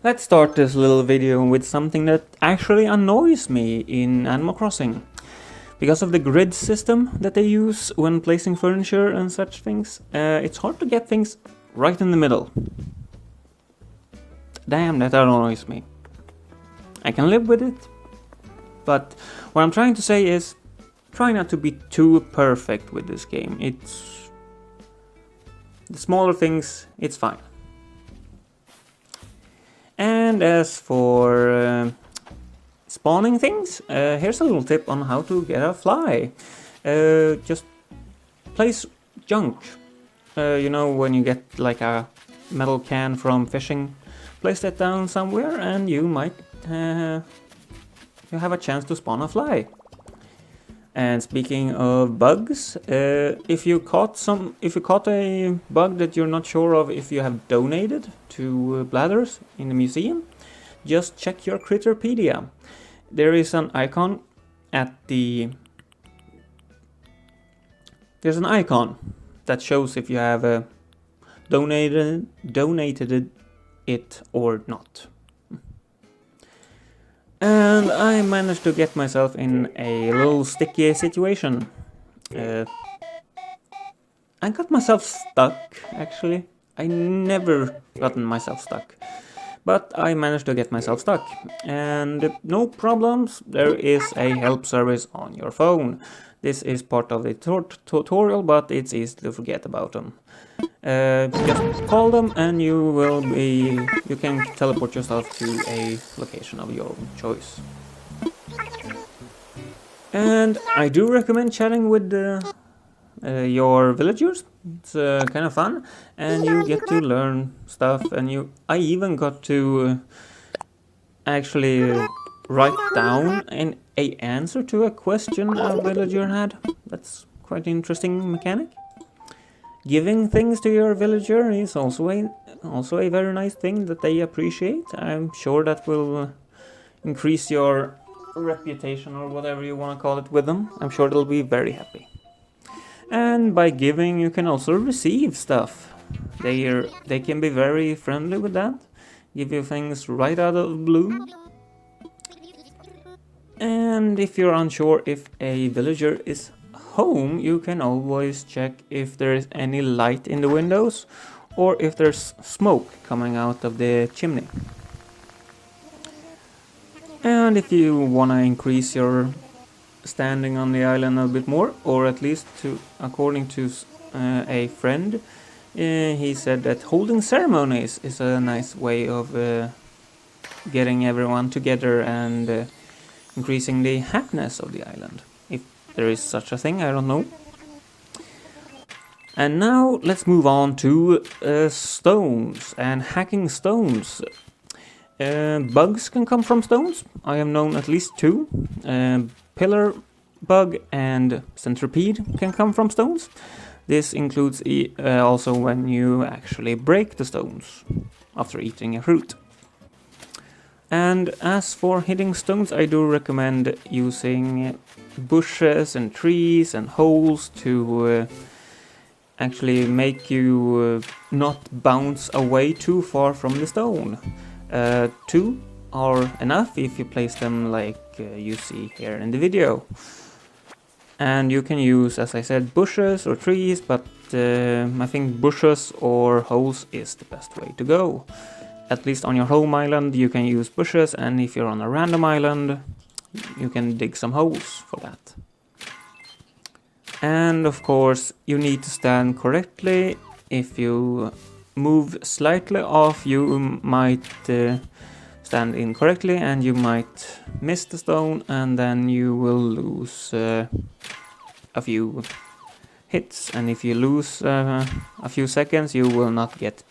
Let's start this little video with something that actually annoys me in Animal Crossing. Because of the grid system that they use when placing furniture and such things, it's hard to get things right in the middle. Damn, that annoys me. I can live with it, but what I'm trying to say is try not to be too perfect with this game. It's the smaller things, it's fine. And as for spawning things, here's a little tip on how to get a fly. Just place junk. You know, when you get like a metal can from fishing, place that down somewhere and you might you have a chance to spawn a fly. And speaking of bugs, if you caught a bug that you're not sure of if you have donated to Blathers in the museum, just check your Critterpedia. There is an icon at there's an icon that shows if you have donated it or not. And I managed to get myself in a little sticky situation. I got myself stuck, actually. I never gotten myself stuck. But I managed to get myself stuck. And no problems, there is a help service on your phone. This is part of the tutorial, but it's easy to forget about them. Just call them and you can teleport yourself to a location of your own choice. And I do recommend chatting with your villagers. It's kind of fun, and you get to learn stuff. And I even got to actually write down an answer to a question a villager had. That's quite an interesting mechanic. Giving things to your villager is also a very nice thing that they appreciate. I'm sure that will increase your reputation or whatever you want to call it with them. I'm sure they'll be very happy. And by giving, you can also receive stuff. They can be very friendly with that. Give you things right out of the blue. And if you're unsure if a villager is home, you can always check if there is any light in the windows or if there's smoke coming out of the chimney. And if you want to increase your standing on the island a bit more, or at least according to a friend, he said that holding ceremonies is a nice way of getting everyone together and increasing the happiness of the island. If there is such a thing, I don't know. And now let's move on to stones and hacking stones. Bugs can come from stones. I have known at least two. Pillar bug and centipede can come from stones. This includes also when you actually break the stones after eating a fruit. And as for hitting stones, I do recommend using bushes and trees and holes to actually make you not bounce away too far from the stone. Two are enough if you place them like you see here in the video. And you can use, as I said, bushes or trees, but I think bushes or holes is the best way to go. At least on your home island you can use bushes, and if you're on a random island you can dig some holes for that. And of course you need to stand correctly. If you move slightly off, you might stand incorrectly and you might miss the stone, and then you will lose a few hits. And if you lose a few seconds, you will not get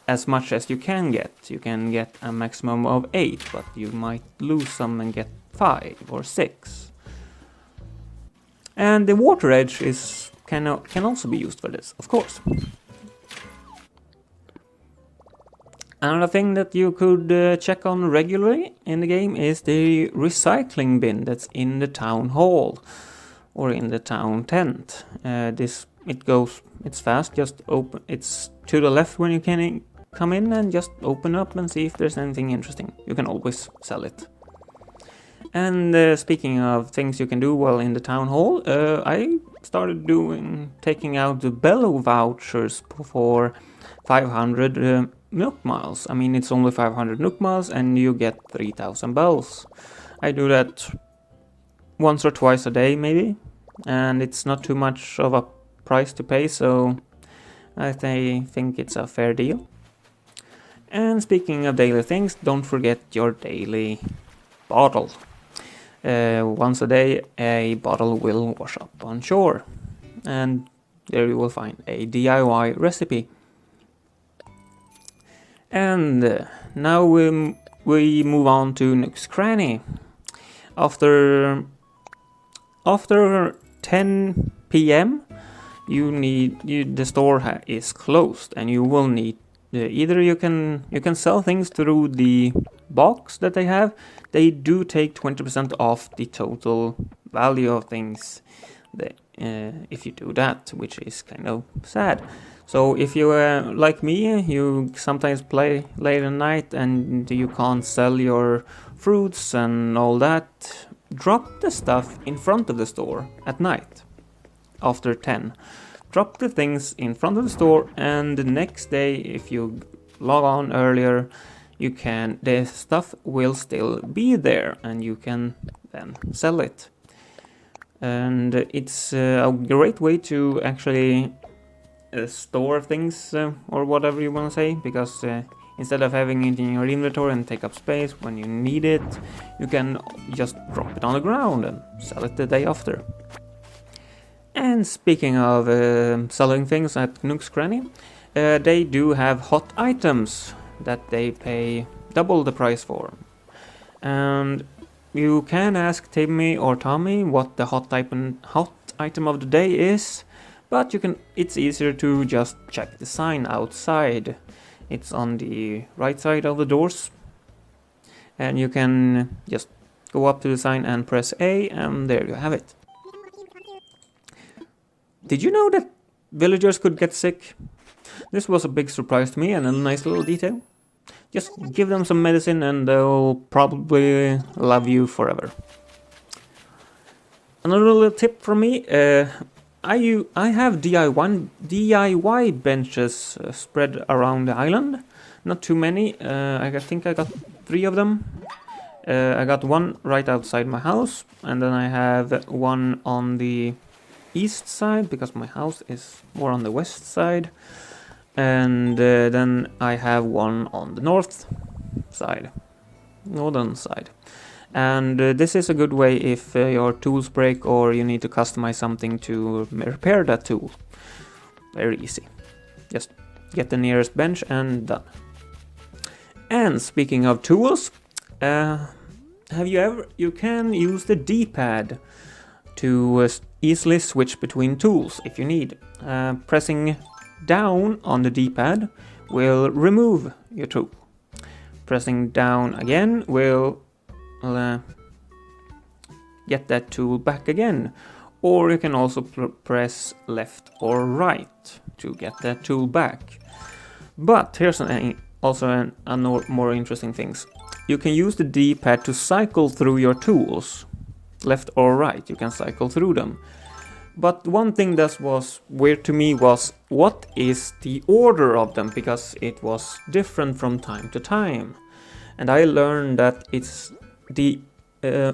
as much as you can get. You can get a maximum of 8, but you might lose some and get 5 or 6. And the water edge can also be used for this, of course. Another thing that you could check on regularly in the game is the recycling bin that's in the town hall or in the town tent. It's fast. Just open. It's to the left when you come in and just open up and see if there's anything interesting. You can always sell it. And speaking of things you can do while in the town hall, I started taking out the Bellow vouchers for 500 Nook Miles. I mean, it's only 500 Nook Miles and you get 3000 bells. I do that once or twice a day maybe, and it's not too much of a price to pay, so I think it's a fair deal. And speaking of daily things, don't forget your daily bottle. Once a day, a bottle will wash up on shore, and there you will find a DIY recipe. And now we move on to Nook's Cranny. After 10 p.m., the store is closed, and you will need either you can sell things through the box that they have. They do take 20% off the total value of things if you do that, which is kind of sad. So if you like me, you sometimes play late at night and you can't sell your fruits and all that, drop the stuff in front of the store at night after 10. Drop the things in front of the store, and the next day, if you log on earlier, the stuff will still be there and you can then sell it. And it's a great way to actually store things or whatever you want to say, because instead of having it in your inventory and take up space when you need it, you can just drop it on the ground and sell it the day after. And speaking of selling things at Nook's Cranny, they do have hot items that they pay double the price for. And you can ask Timmy or Tommy what the hot item of the day is, but it's easier to just check the sign outside. It's on the right side of the doors, and you can just go up to the sign and press A, and there you have it. Did you know that villagers could get sick? This was a big surprise to me and a nice little detail. Just give them some medicine and they'll probably love you forever. Another little tip from me, I have DIY benches spread around the island. Not too many, I think I got 3 of them. I got one right outside my house, and then I have one on the east side because my house is more on the west side, and then I have one on the northern side. And this is a good way if your tools break or you need to customize something to repair that tool. Very easy. Just get the nearest bench and done. And speaking of tools, you can use the D-pad to easily switch between tools if you need. Pressing down on the D-pad will remove your tool. Pressing down again will get that tool back again. Or you can also press left or right to get that tool back. But here's also a more interesting things. You can use the D-pad to cycle through your tools. Left or right, you can cycle through them. But one thing that was weird to me was what is the order of them, because it was different from time to time. And I learned that it's the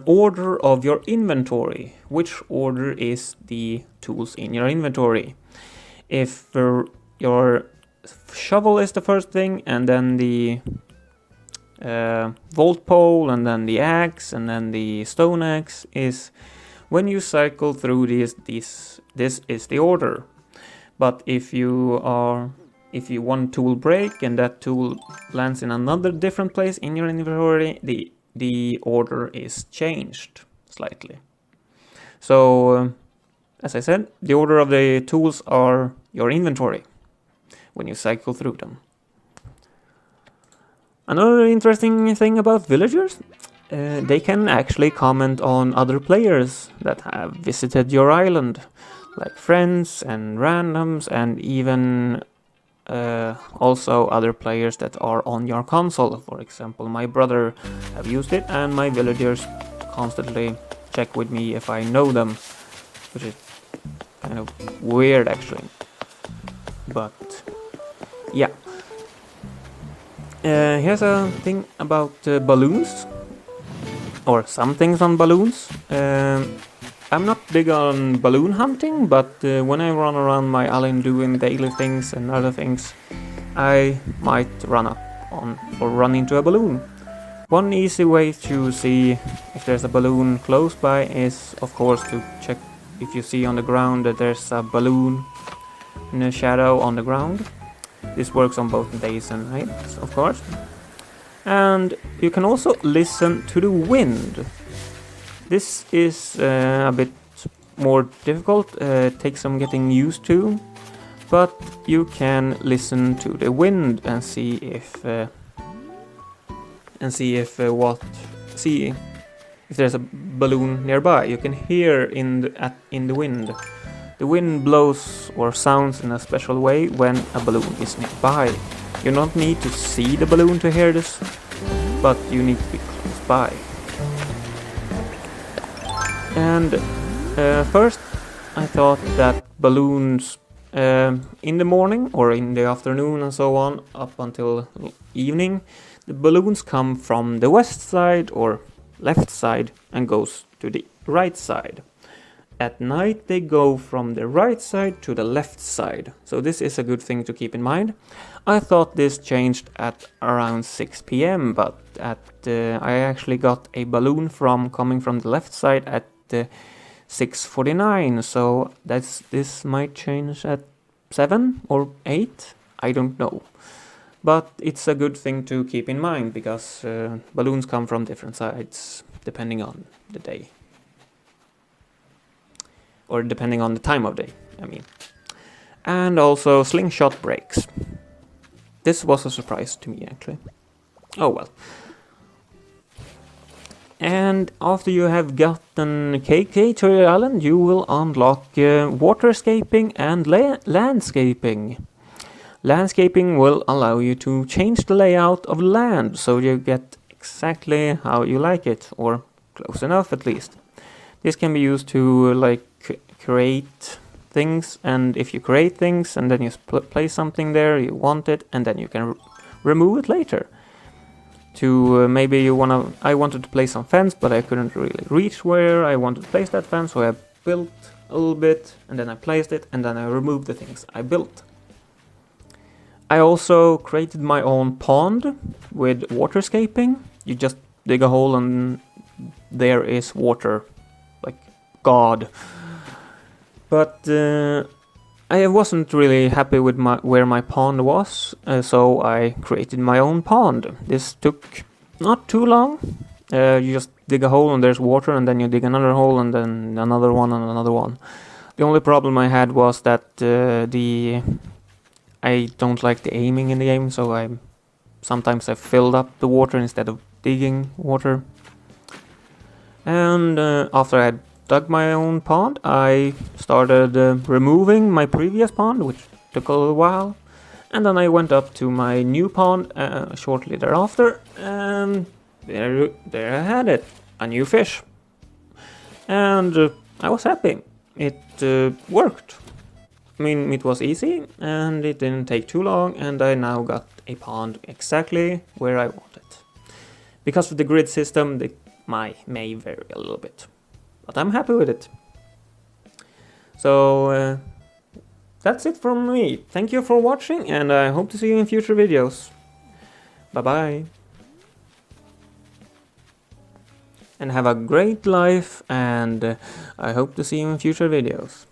order of your inventory. Which order is the tools in your inventory? If your shovel is the first thing, and then the volt pole, and then the axe, and then the stone axe is when you cycle through this is the order. But if one tool break and that tool lands in another different place in your inventory, the order is changed slightly. So as I said, the order of the tools are your inventory when you cycle through them. Another interesting thing about villagers, they can actually comment on other players that have visited your island, like friends and randoms, and even also other players that are on your console. For example, my brother have used it, and my villagers constantly check with me if I know them, which is kind of weird actually. But yeah. Here's a thing about balloons, or some things on balloons. I'm not big on balloon hunting, but when I run around my island doing daily things and other things, I might run into a balloon. One easy way to see if there's a balloon close by is, of course, to check if you see on the ground that there's a balloon in a shadow on the ground. This works on both days and nights, of course. And you can also listen to the wind. This is a bit more difficult, takes some getting used to, but you can listen to the wind and see if there's a balloon nearby. You can hear in the wind. The wind blows or sounds in a special way when a balloon is nearby. You don't need to see the balloon to hear this, but you need to be close by. And first I thought that balloons in the morning or in the afternoon and so on up until evening, the balloons come from the west side or left side and goes to the right side. At night they go from the right side to the left side, so this is a good thing to keep in mind. I thought this changed at around 6 p.m, but I actually got a balloon coming from the left side at 6:49, so this might change at 7 or 8, I don't know. But it's a good thing to keep in mind, because balloons come from different sides depending on the day. Or depending on the time of day, I mean. And also slingshot breaks. This was a surprise to me, actually. Oh well. And after you have gotten KK to your island, you will unlock waterscaping and landscaping. Landscaping will allow you to change the layout of land, so you get exactly how you like it, or close enough at least. This can be used to create things, and if you create things and then you place something there, you want it, and then you can remove it later. I wanted to place some fence, but I couldn't really reach where I wanted to place that fence, so I built a little bit, and then I placed it, and then I removed the things I built. I also created my own pond with waterscaping. You just dig a hole and there is water, like God. But I wasn't really happy with where my pond was, so I created my own pond. This took not too long. You just dig a hole and there's water, and then you dig another hole and then another one and another one. The only problem I had was that I don't like the aiming in the game, so sometimes I filled up the water instead of digging water. And after I had dug my own pond, I started removing my previous pond, which took a little while. And then I went up to my new pond shortly thereafter, and there I had it, a new fish. And I was happy. It worked. I mean, it was easy, and it didn't take too long, and I now got a pond exactly where I want it. Because of the grid system, it may vary a little bit, but I'm happy with it. So that's it from me. Thank you for watching, and I hope to see you in future videos. Bye bye. And have a great life, and I hope to see you in future videos.